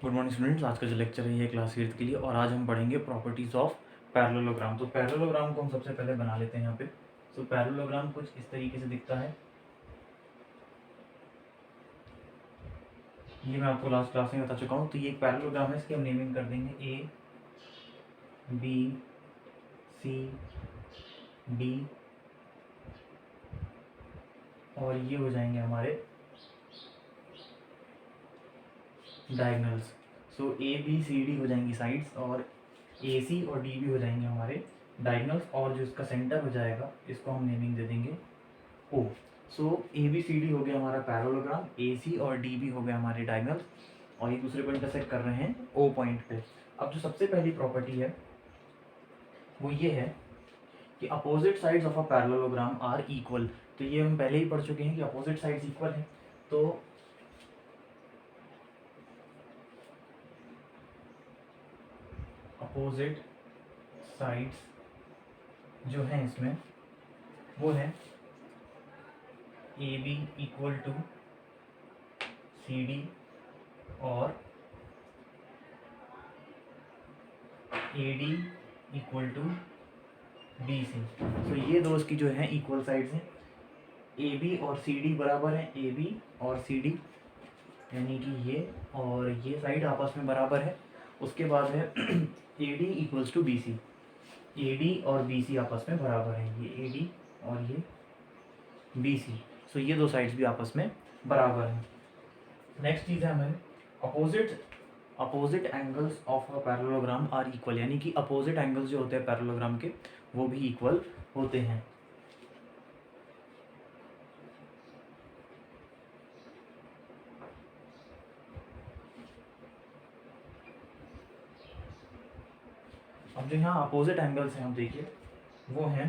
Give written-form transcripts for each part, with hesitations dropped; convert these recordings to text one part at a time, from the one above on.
Good morning students. आज का जो लेक्चर है ये क्लास 8 के लिए और आज हम पढ़ेंगे प्रॉपर्टीज़ ऑफ पैरेललोग्राम। तो पैरेललोग्राम को हम सबसे पहले बना लेते हैं यहाँ पे। तो पैरेललोग्राम कुछ इस तरीके से दिखता है। ये मैं आपको लास्ट क्लास में बता चुका हूँ। तो ये एक पैरेललोग्राम है, इसकी हम नेमिंग कर देंगे ए बी सी डी और ये हो जाएंगे हमारे diagonals. So A B C D हो जाएंगी साइड्स और ए सी और डी भी हो जाएंगे हमारे डायगनल्स, और जो इसका सेंटर हो जाएगा इसको हम नेमिंग दे देंगे ओ। सो ए बी सी डी हो गया हमारा पैरेललोग्राम, ए सी और डी भी हो गया हमारे डायगनल्स और ये दूसरे को इंटरसेक्ट कर रहे हैं ओ पॉइंट पे। अब जो सबसे पहली प्रॉपर्टी है वो ये है कि opposite sides of a parallelogram are equal. तो ये हम पहले ही पढ़ चुके हैं कि अपोजिट साइड्स इक्वल हैं। तो अपोजिट साइड्स जो हैं इसमें वो है A B equal to C D और A D equal to B C. तो ये दो इसकी जो है इक्वल साइड्स हैं। ए बी और सी डी बराबर हैं, ए बी और सी डी यानी कि ये और ये साइड आपस में बराबर है। उसके बाद है A D equals to B C, A D और बी सी आपस में बराबर हैं, ये ए डी और ये बी सी। सो ये दो साइड्स भी आपस में बराबर हैं। नेक्स्ट चीज़ है हमें opposite angles of a parallelogram are equal, यानी कि अपोजिट एंगल्स जो होते हैं पैरेललोग्राम के वो भी इक्वल होते हैं। अब जो यहाँ अपोजिट एंगल्स हैं हम देखिए वो हैं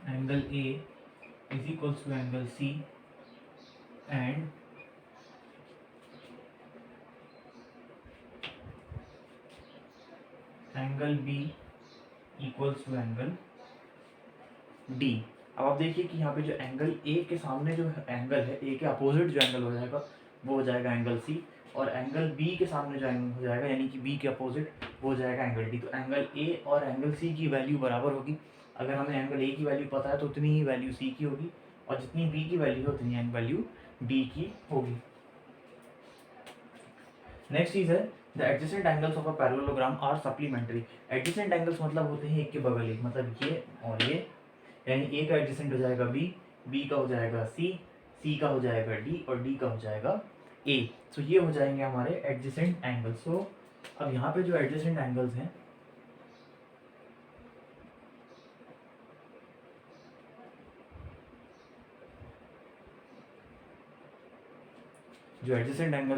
angle A is equals to angle C and angle B equals to angle D. अब आप देखिए कि यहाँ पे जो एंगल ए के सामने जो एंगल है, ए के अपोजिट जो एंगल हो जाएगा वो हो जाएगा एंगल सी, और एंगल बी के सामने जो एंगल हो जाएगा यानी कि बी के अपोजिट वो हो जाएगा एंगल डी। तो एंगल ए और एंगल सी की वैल्यू बराबर होगी। अगर हमें एंगल ए की वैल्यू पता है तो उतनी ही वैल्यू सी की होगी, और जितनी बी की वैल्यू है उतनी वैल्यू डी की होगी। नेक्स्ट चीज़ है the adjacent angles of a parallelogram are supplementary. Adjacent angles मतलब होते हैं एक के बगल एक, मतलब ये और ये, यानी ए का एडजेसेंट हो जाएगा बी, बी का हो जाएगा सी, सी का हो जाएगा डी और डी का हो जाएगा ए। सो ये हो जाएंगे हमारे एडजेसेंट एंगल्स। सो अब यहाँ पे जो एडजेसेंट एंगल्स हैं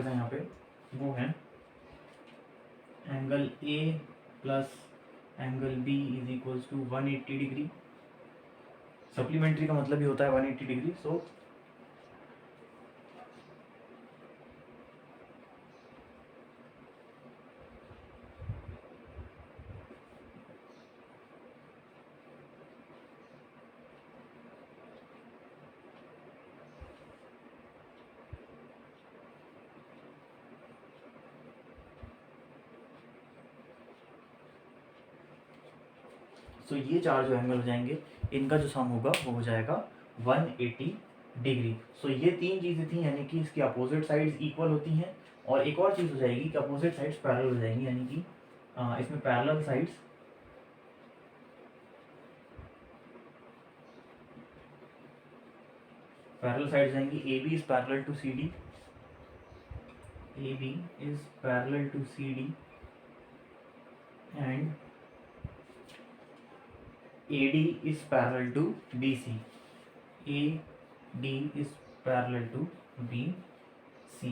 यहाँ पे वो हैं angle A plus angle B is equals to 180 degree. Supplementary का मतलब ही होता है 180 डिग्री। सो ये चार जो एंगल हो जाएंगे इनका जो सम होगा वो हो जाएगा 180 डिग्री। सो ये तीन चीज़ें थी, यानी कि इसकी अपोजिट साइड्स इक्वल होती हैं, और एक और चीज़ हो जाएगी कि अपोजिट साइड्स पैरेलल हो जाएंगी, यानी कि इसमें पैरेलल साइड्स जाएंगी। A B is parallel to C D, A B is parallel to C D and AD is parallel to BC, AD is parallel to BC।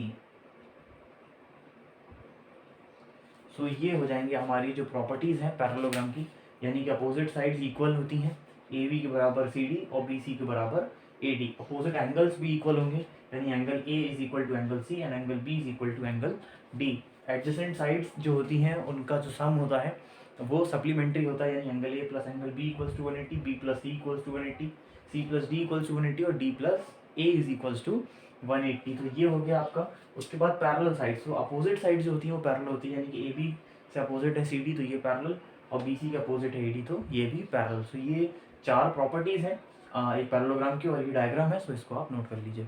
सो ये हो जाएंगे हमारी जो प्रॉपर्टीज़ हैं पैरेललोग्राम की, यानी कि अपोजिट साइड्स इक्वल होती हैं, AB के बराबर CD और BC के बराबर AD। अपोजिट एंगल्स भी इक्वल होंगे, यानी angle A is equal to angle C and angle B is equal to angle D। Adjacent sides जो होती हैं उनका जो सम होता है तो वो सप्लीमेंट्री होता है, यानी angle A plus angle B equals to 180, B plus C equals to 180, C plus D equals to 180 और D plus A is equals to 180। तो ये हो गया आपका। उसके बाद पैरेलल साइड्स, तो अपोजिट साइड जो होती है वो पैरेलल होती है, यानी कि ए बी से अपोजिट है सी डी तो ये पैरेलल, और बी सी के अपोजिट है ए डी तो ये भी पैरेलल। तो ये 4 प्रॉपर्टीज़ हैं एक पैरेललोग्राम की, और ये डायग्राम है, सो इसको आप नोट कर लीजिए।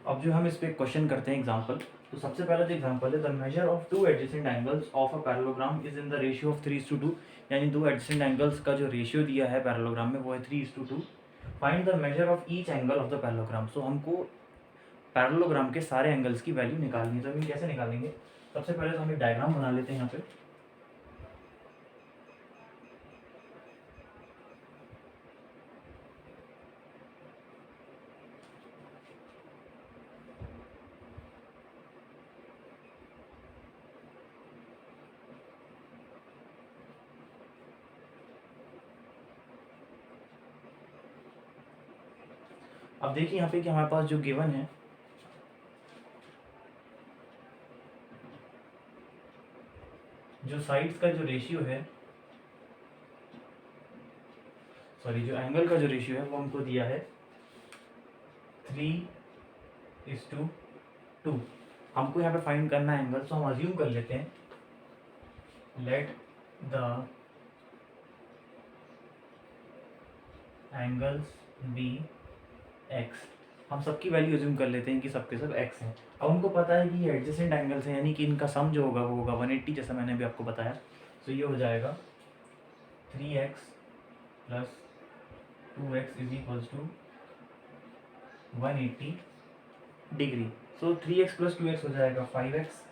अब जो हम इस पे क्वेश्चन करते हैं एग्जांपल, तो सबसे पहला जो एग्जांपल है, the measure of two adjacent angles of a parallelogram is in the ratio of 3:2, यानी दो एडजेसेंट एंगल्स का जो रेशियो दिया है पैरेललोग्राम में वो है 3:2। Find the measure of each angle of the parallelogram. So हमको पैरेललोग्राम के सारे एंगल्स की वैल्यू निकालनी है। तो हम कैसे निकालेंगे, सबसे पहले तो हम एक डायग्राम बना लेते हैं यहाँ पे। अब देखिए यहाँ पे कि हमारे पास जो गिवन है, जो साइड्स का जो रेशियो है, सॉरी जो एंगल का जो रेशियो है वो हमको दिया है 3:2। हमको यहाँ पे फाइंड करना है एंगल, तो हम अज्यूम कर लेते हैं let the angles be x. हम सबकी वैल्यू अज्यूम कर लेते हैं कि सबके सब एक्स हैं। अब हमको पता है कि ये एडजेसेंट एंगल्स हैं, यानी कि इनका सम जो होगा वो होगा 180, जैसा मैंने अभी आपको बताया। तो ये हो जाएगा 3x plus 2x is equals to 180 degree. So 3x plus 2x हो जाएगा 5x,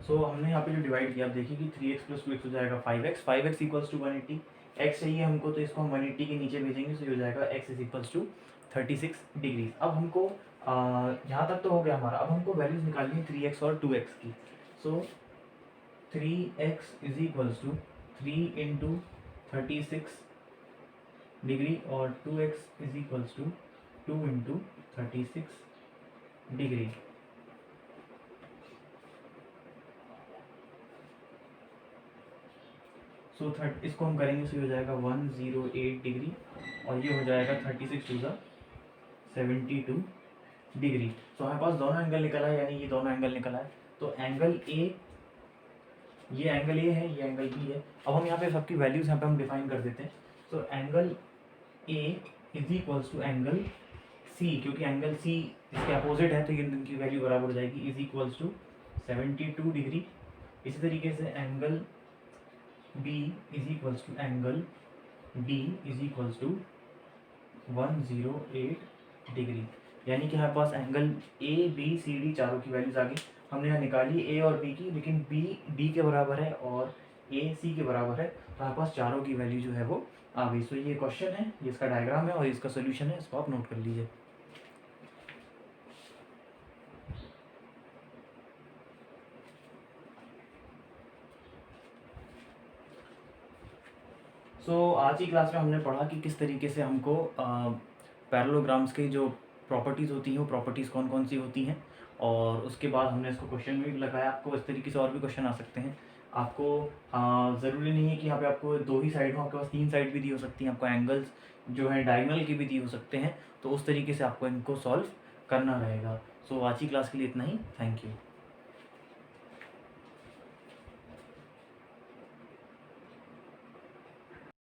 सो हमने यहाँ पे जो डिवाइड किया, आप देखिए कि 3x प्लस 2x हो जाएगा 5x, 5x equals to 180, x चाहिए हमको तो इसको हम 180 के नीचे भेजेंगे, सो ये हो जाएगा x is equals to 36 degree. अब हमको यहाँ तक तो हो गया हमारा। अब हमको वैल्यूज निकालनी है 3x और 2x की। So 3x is equals to 3 into 36 degree और 2x is equals to 2 into 36 degree. So इसको हम करेंगे, सो हो जाएगा 108 डिग्री, और ये हो जाएगा 36 टू द 72 डिग्री। तो हमारे पास दोनों एंगल निकला है, यानी ये दोनों एंगल निकला है। तो एंगल ए, ये एंगल ए है, ये एंगल बी है। अब हम यहाँ पे सबकी वैल्यूज यहाँ पे हम डिफाइन कर देते हैं। So angle A is equals to angle C, क्योंकि एंगल सी इसके अपोजिट है तो ये इनकी वैल्यू बराबर हो जाएगी, इज इक्वल्स टू 72 डिग्री। इसी तरीके से angle B is equals to angle D is equals to 108 degree. यानी कि हमारे पास angle A B C D चारों की वैल्यूज आ गई। हमने यहाँ निकाली A और B की, लेकिन B D के बराबर है और A C के बराबर है, तो हमारे पास चारों की वैल्यू जो है वो आ गई। सो ये क्वेश्चन है, ये इसका डायग्राम है और इसका सोल्यूशन है, इसको आप नोट कर लीजिए। आज की क्लास में हमने पढ़ा कि किस तरीके से हमको पैरेललोग्राम्स की जो प्रॉपर्टीज़ होती हैं वो प्रॉपर्टीज़ कौन कौन सी होती हैं, और उसके बाद हमने इसको क्वेश्चन में भी लगाया। आपको इस तरीके से और भी क्वेश्चन आ सकते हैं। आपको ज़रूरी नहीं है कि यहाँ पे आपको 2 ही साइड हो, आपके पास 3 साइड भी दी हो सकती हैं, आपको एंगल्स जो है डायगोनल के भी दी हो सकते हैं। तो उस तरीके से आपको इनको सॉल्व करना रहेगा। आज की क्लास के लिए इतना ही। Thank you.